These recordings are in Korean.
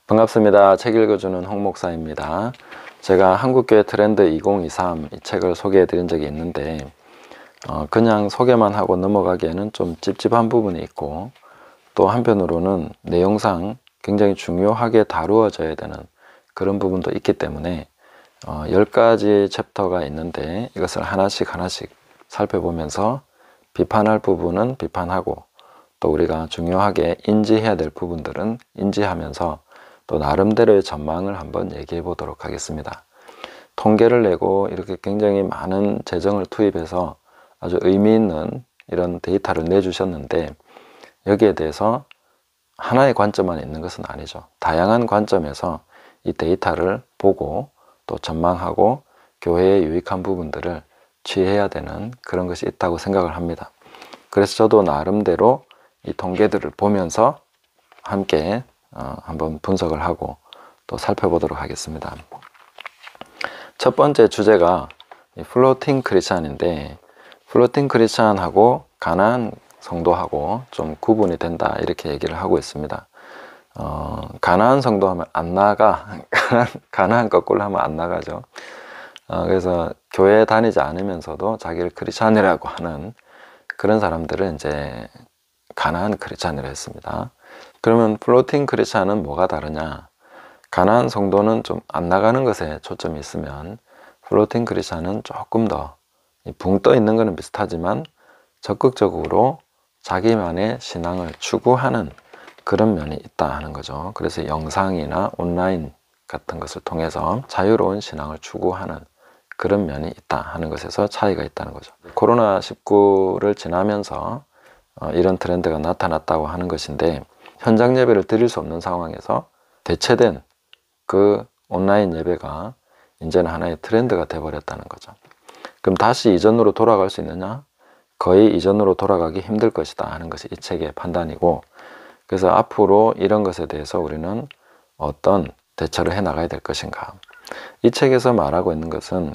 반갑습니다. 책 읽어주는 홍 목사입니다. 제가 한국교회 트렌드 2023 이 책을 소개해 드린 적이 있는데 그냥 소개만 하고 넘어가기에는 좀 찝찝한 부분이 있고, 또 한편으로는 내용상 굉장히 중요하게 다루어져야 되는 그런 부분도 있기 때문에 10가지 챕터가 있는데 이것을 하나씩 살펴보면서 비판할 부분은 비판하고, 또 우리가 중요하게 인지해야 될 부분들은 인지하면서 또 나름대로의 전망을 한번 얘기해 보도록 하겠습니다. 통계를 내고 이렇게 굉장히 많은 재정을 투입해서 아주 의미 있는 이런 데이터를 내주셨는데, 여기에 대해서 하나의 관점만 있는 것은 아니죠. 다양한 관점에서 이 데이터를 보고 또 전망하고 교회에 유익한 부분들을 취해야 되는 그런 것이 있다고 생각을 합니다. 그래서 저도 나름대로 이 통계들을 보면서 함께 한번 분석을 하고 또 살펴보도록 하겠습니다. 첫 번째 주제가 플로팅 크리스찬인데, 플로팅 크리스찬하고 가난한 성도하고 좀 구분이 된다, 이렇게 얘기를 하고 있습니다. 가난한 성도 하면 안 나가, 가난한 거꾸로 하면 안 나가죠. 그래서 교회 다니지 않으면서도 자기를 크리스찬이라고 하는 그런 사람들은 이제 가난한 크리스찬이라고 했습니다. 그러면 플로팅 크리스찬은 뭐가 다르냐? 가난한 성도는 좀 안 나가는 것에 초점이 있으면, 플로팅 크리스찬은 조금 더 붕 떠 있는 것은 비슷하지만 적극적으로 자기만의 신앙을 추구하는 그런 면이 있다 하는 거죠. 그래서 영상이나 온라인 같은 것을 통해서 자유로운 신앙을 추구하는 그런 면이 있다 하는 것에서 차이가 있다는 거죠. 코로나19를 지나면서 이런 트렌드가 나타났다고 하는 것인데, 현장 예배를 드릴 수 없는 상황에서 대체된 그 온라인 예배가 이제는 하나의 트렌드가 되어버렸다는 거죠. 그럼 다시 이전으로 돌아갈 수 있느냐? 거의 이전으로 돌아가기 힘들 것이다 하는 것이 이 책의 판단이고, 그래서 앞으로 이런 것에 대해서 우리는 어떤 대처를 해 나가야 될 것인가. 이 책에서 말하고 있는 것은,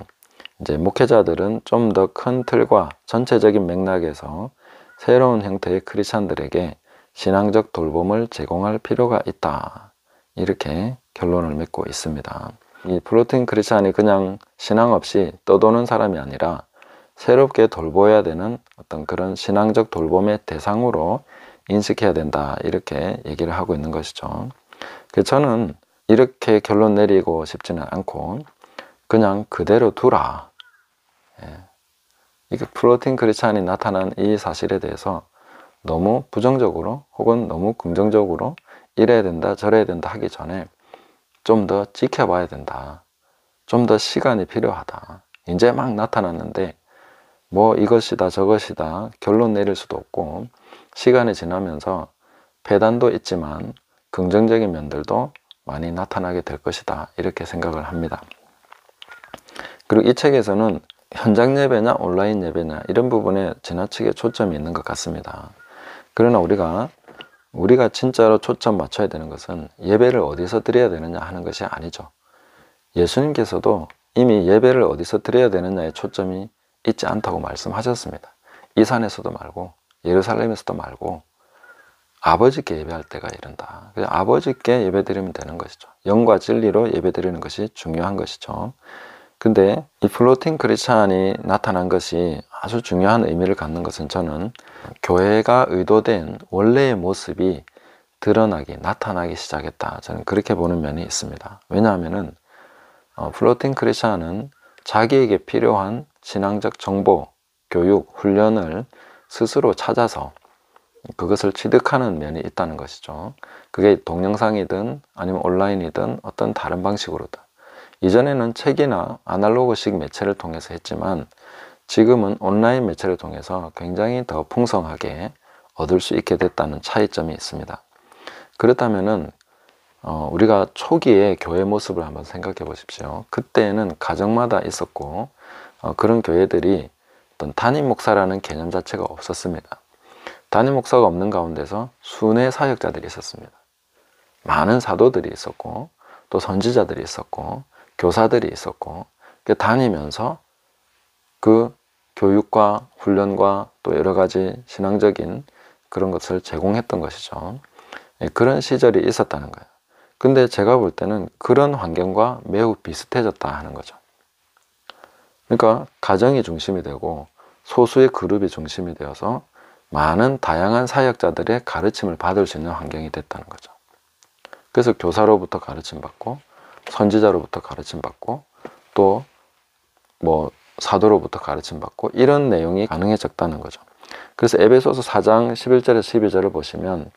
이제 목회자들은 좀 더 큰 틀과 전체적인 맥락에서 새로운 형태의 크리스찬들에게 신앙적 돌봄을 제공할 필요가 있다, 이렇게 결론을 맺고 있습니다. 이 플로팅 크리스찬이 그냥 신앙 없이 떠도는 사람이 아니라 새롭게 돌보아야 되는 어떤 그런 신앙적 돌봄의 대상으로 인식해야 된다, 이렇게 얘기를 하고 있는 것이죠. 그래서 저는 이렇게 결론 내리고 싶지는 않고 그냥 그대로 두라. 이게 플로팅 크리스찬이 나타난 이 사실에 대해서 너무 부정적으로 혹은 너무 긍정적으로 이래야 된다 저래야 된다 하기 전에 좀 더 지켜봐야 된다, 좀 더 시간이 필요하다. 이제 막 나타났는데 뭐 이것이다 저것이다 결론 내릴 수도 없고, 시간이 지나면서 폐단도 있지만 긍정적인 면들도 많이 나타나게 될 것이다, 이렇게 생각을 합니다. 그리고 이 책에서는 현장 예배냐 온라인 예배냐 이런 부분에 지나치게 초점이 있는 것 같습니다. 그러나 우리가 진짜로 초점 맞춰야 되는 것은 예배를 어디서 드려야 되느냐 하는 것이 아니죠. 예수님께서도 이미 예배를 어디서 드려야 되느냐에 초점이 있지 않다고 말씀하셨습니다. 이 산에서도 말고 예루살렘에서도 말고 아버지께 예배할 때가 이른다. 그냥 아버지께 예배 드리면 되는 것이죠. 영과 진리로 예배 드리는 것이 중요한 것이죠. 근데 이 플로팅 크리스찬이 나타난 것이 아주 중요한 의미를 갖는 것은, 저는 교회가 의도된 원래의 모습이 나타나기 시작했다, 저는 그렇게 보는 면이 있습니다. 왜냐하면은 플로팅 크리스찬은 자기에게 필요한 신앙적 정보, 교육, 훈련을 스스로 찾아서 그것을 취득하는 면이 있다는 것이죠. 그게 동영상이든 아니면 온라인이든 어떤 다른 방식으로든. 이전에는 책이나 아날로그식 매체를 통해서 했지만 지금은 온라인 매체를 통해서 굉장히 더 풍성하게 얻을 수 있게 됐다는 차이점이 있습니다. 그렇다면은 우리가 초기에 교회 모습을 한번 생각해 보십시오. 그때는 가정마다 있었고 그런 교회들이 어떤 담임 목사라는 개념 자체가 없었습니다. 담임 목사가 없는 가운데서 순회 사역자들이 있었습니다. 많은 사도들이 있었고 또 선지자들이 있었고 교사들이 있었고, 다니면서 그 교육과 훈련과 또 여러 가지 신앙적인 그런 것을 제공했던 것이죠. 그런 시절이 있었다는 거예요. 근데 제가 볼 때는 그런 환경과 매우 비슷해졌다 하는 거죠. 그러니까 가정이 중심이 되고 소수의 그룹이 중심이 되어서 많은 다양한 사역자들의 가르침을 받을 수 있는 환경이 됐다는 거죠. 그래서 교사로부터 가르침 받고 선지자로부터 가르침 받고 또 뭐 사도로부터 가르침 받고 이런 내용이 가능해졌다는 거죠. 그래서 에베소서 4장 11절에서 12절을 보시면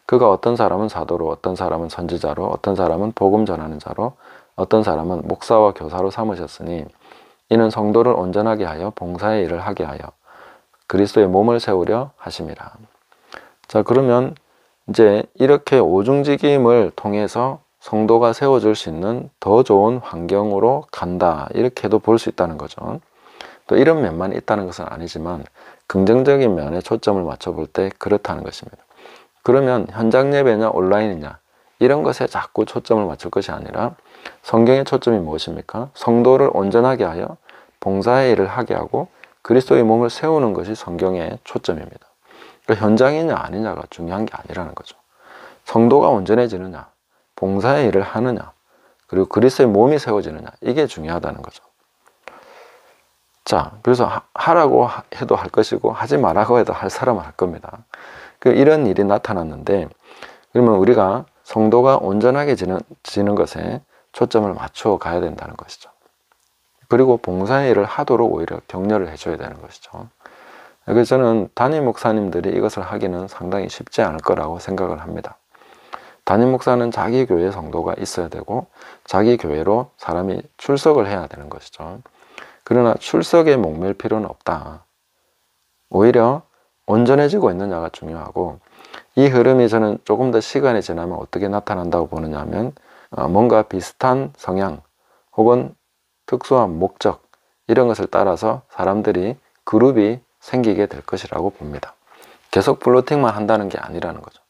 그가 어떤 사람은 사도로, 어떤 사람은 선지자로, 어떤 사람은 복음 전하는 자로, 어떤 사람은 목사와 교사로 삼으셨으니 이는 성도를 온전하게 하여 봉사의 일을 하게 하여 그리스도의 몸을 세우려 하심이라. 자, 그러면 이제 이렇게 오중직임을 통해서 성도가 세워줄 수 있는 더 좋은 환경으로 간다, 이렇게도 볼 수 있다는 거죠. 또 이런 면만 있다는 것은 아니지만 긍정적인 면에 초점을 맞춰볼 때 그렇다는 것입니다. 그러면 현장 예배냐 온라인이냐 이런 것에 자꾸 초점을 맞출 것이 아니라 성경의 초점이 무엇입니까? 성도를 온전하게 하여 봉사의 일을 하게 하고 그리스도의 몸을 세우는 것이 성경의 초점입니다. 그러니까 현장이냐 아니냐가 중요한 게 아니라는 거죠. 성도가 온전해지느냐, 봉사의 일을 하느냐, 그리고 그리스도의 몸이 세워지느냐, 이게 중요하다는 거죠. 자, 그래서 하라고 해도 할 것이고 하지 말라고 해도 할 사람은 할 겁니다. 이런 일이 나타났는데 그러면 우리가 성도가 온전하게 지는 것에 초점을 맞춰 가야 된다는 것이죠. 그리고 봉사의 일을 하도록 오히려 격려를 해줘야 되는 것이죠. 그래서 저는 담임 목사님들이 이것을 하기는 상당히 쉽지 않을 거라고 생각을 합니다. 담임 목사는 자기 교회 성도가 있어야 되고 자기 교회로 사람이 출석을 해야 되는 것이죠. 그러나 출석에 목맬 필요는 없다. 오히려 온전해지고 있느냐가 중요하고 이 흐름이 저는 조금 더 시간이 지나면 어떻게 나타난다고 보느냐 하면 뭔가 비슷한 성향 혹은 특수한 목적 이런 것을 따라서 사람들이 그룹이 생기게 될 것이라고 봅니다. 계속 플로팅만 한다는 게 아니라는 거죠.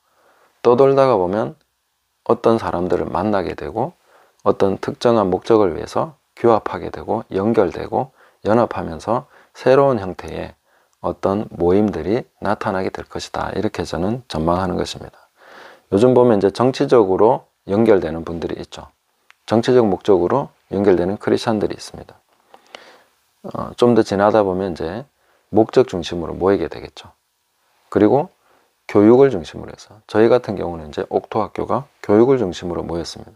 떠돌다가 보면 어떤 사람들을 만나게 되고 어떤 특정한 목적을 위해서 규합하게 되고 연결되고 연합하면서 새로운 형태의 어떤 모임들이 나타나게 될 것이다. 이렇게 저는 전망하는 것입니다. 요즘 보면 이제 정치적으로 연결되는 분들이 있죠. 정치적 목적으로 연결되는 크리스천들이 있습니다. 좀 더 지나다 보면 이제 목적 중심으로 모이게 되겠죠. 그리고 교육을 중심으로 해서 저희 같은 경우는 이제 옥토학교가 교육을 중심으로 모였습니다.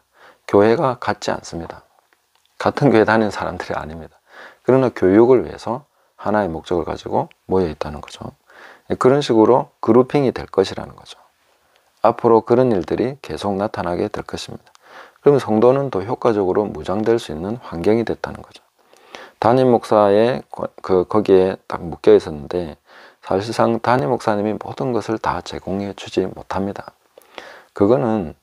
교회가 같지 않습니다. 같은 교회 다니는 사람들이 아닙니다. 그러나 교육을 위해서 하나의 목적을 가지고 모여 있다는 거죠. 그런 식으로 그룹핑이 될 것이라는 거죠. 앞으로 그런 일들이 계속 나타나게 될 것입니다. 그러면 성도는 더 효과적으로 무장될 수 있는 환경이 됐다는 거죠. 담임 목사의 거기에 딱 묶여 있었는데 사실상 담임 목사님이 모든 것을 다 제공해 주지 못합니다. 그거는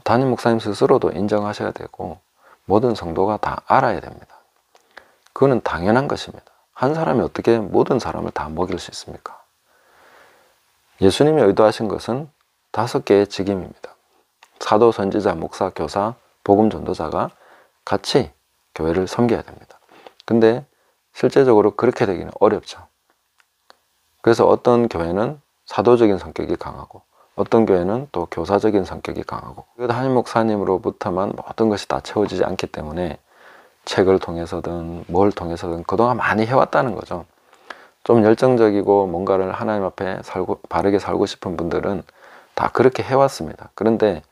담임 목사님 스스로도 인정하셔야 되고 모든 성도가 다 알아야 됩니다. 그거는 당연한 것입니다. 한 사람이 어떻게 모든 사람을 다 먹일 수 있습니까? 예수님이 의도하신 것은 5개의 직임입니다. 사도, 선지자, 목사, 교사, 복음 전도자가 같이 교회를 섬겨야 됩니다. 근데 실제적으로 그렇게 되기는 어렵죠. 그래서 어떤 교회는 사도적인 성격이 강하고 어떤 교회는 또 교사적인 성격이 강하고 담임 목사님으로부터만 모든 것이 다 채워지지 않기 때문에 책을 통해서든 뭘 통해서든 그동안 많이 해왔다는 거죠. 좀 열정적이고 뭔가를 하나님 앞에 바르게 살고 싶은 분들은 다 그렇게 해왔습니다. 그런데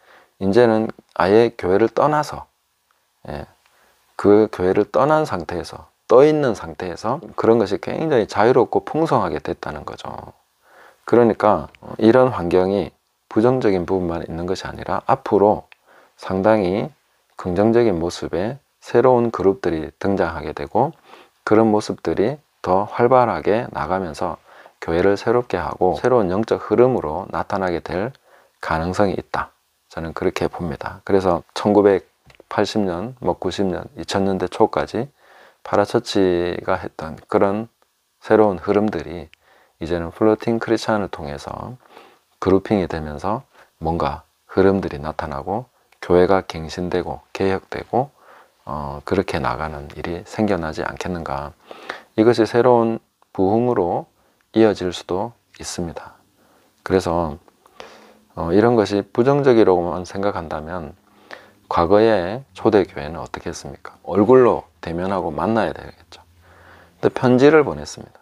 이제는 아예 교회를 떠나서 그 교회를 떠난 상태에서 떠 있는 상태에서 그런 것이 굉장히 자유롭고 풍성하게 됐다는 거죠. 그러니까 이런 환경이 부정적인 부분만 있는 것이 아니라 앞으로 상당히 긍정적인 모습의 새로운 그룹들이 등장하게 되고 그런 모습들이 더 활발하게 나가면서 교회를 새롭게 하고 새로운 영적 흐름으로 나타나게 될 가능성이 있다. 저는 그렇게 봅니다. 그래서 1980년, 90년, 2000년대 초까지 파라처치가 했던 그런 새로운 흐름들이 이제는 플로팅 크리스찬을 통해서 그룹핑이 되면서 뭔가 흐름들이 나타나고 교회가 갱신되고 개혁되고 그렇게 나가는 일이 생겨나지 않겠는가. 이것이 새로운 부흥으로 이어질 수도 있습니다. 그래서 이런 것이 부정적이라고만 생각한다면 과거에 초대교회는 어떻게 했습니까? 얼굴로 대면하고 만나야 되겠죠. 근데 편지를 보냈습니다.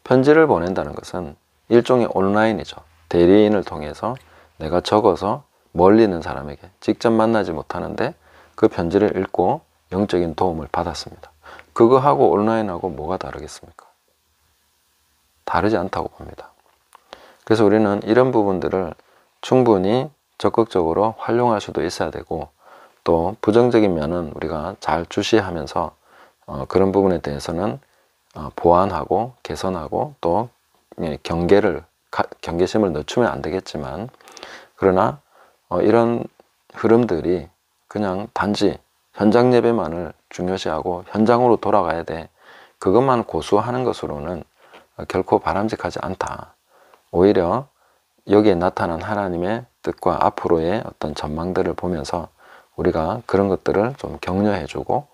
편지를 보낸다는 것은 일종의 온라인이죠. 대리인을 통해서 내가 적어서 멀리 있는 사람에게 직접 만나지 못하는데 그 편지를 읽고 영적인 도움을 받았습니다. 그거하고 온라인하고 뭐가 다르겠습니까? 다르지 않다고 봅니다. 그래서 우리는 이런 부분들을 충분히 적극적으로 활용할 수도 있어야 되고, 또 부정적인 면은 우리가 잘 주시하면서 그런 부분에 대해서는 보완하고 개선하고 또 경계심을 늦추면 안 되겠지만, 그러나 이런 흐름들이 그냥 단지 현장 예배만을 중요시하고 현장으로 돌아가야 돼, 그것만 고수하는 것으로는 결코 바람직하지 않다. 오히려 여기에 나타난 하나님의 뜻과 앞으로의 어떤 전망들을 보면서 우리가 그런 것들을 좀 격려해주고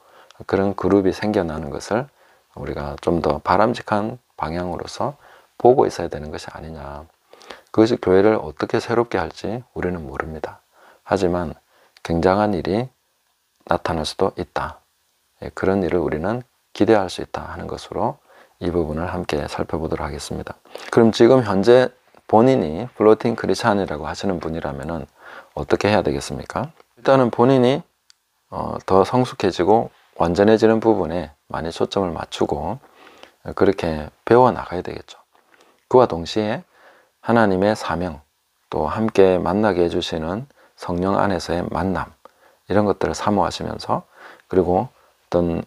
그런 그룹이 생겨나는 것을 우리가 좀 더 바람직한 방향으로서 보고 있어야 되는 것이 아니냐. 그것이 교회를 어떻게 새롭게 할지 우리는 모릅니다. 하지만 굉장한 일이 나타날 수도 있다. 그런 일을 우리는 기대할 수 있다 하는 것으로 이 부분을 함께 살펴보도록 하겠습니다. 그럼 지금 현재 본인이 플로팅 크리스찬이라고 하시는 분이라면 어떻게 해야 되겠습니까? 일단은 본인이 더 성숙해지고 완전해지는 부분에 많이 초점을 맞추고 그렇게 배워 나가야 되겠죠. 그와 동시에 하나님의 사명, 또 함께 만나게 해주시는 성령 안에서의 만남, 이런 것들을 사모하시면서, 그리고 어떤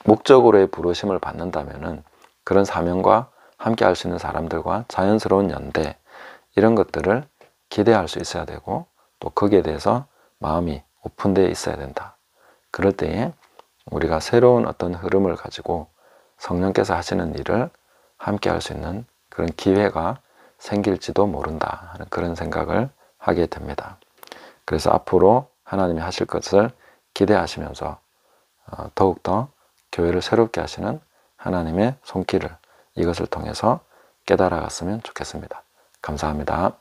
목적으로의 부르심을 받는다면은 그런 사명과 함께 할 수 있는 사람들과 자연스러운 연대, 이런 것들을 기대할 수 있어야 되고, 또 거기에 대해서 마음이 오픈되어 있어야 된다. 그럴 때에 우리가 새로운 어떤 흐름을 가지고 성령께서 하시는 일을 함께 할 수 있는 그런 기회가 생길지도 모른다 하는 그런 생각을 하게 됩니다. 그래서 앞으로 하나님이 하실 것을 기대하시면서 더욱더 교회를 새롭게 하시는 하나님의 손길을 이것을 통해서 깨달아갔으면 좋겠습니다. 감사합니다.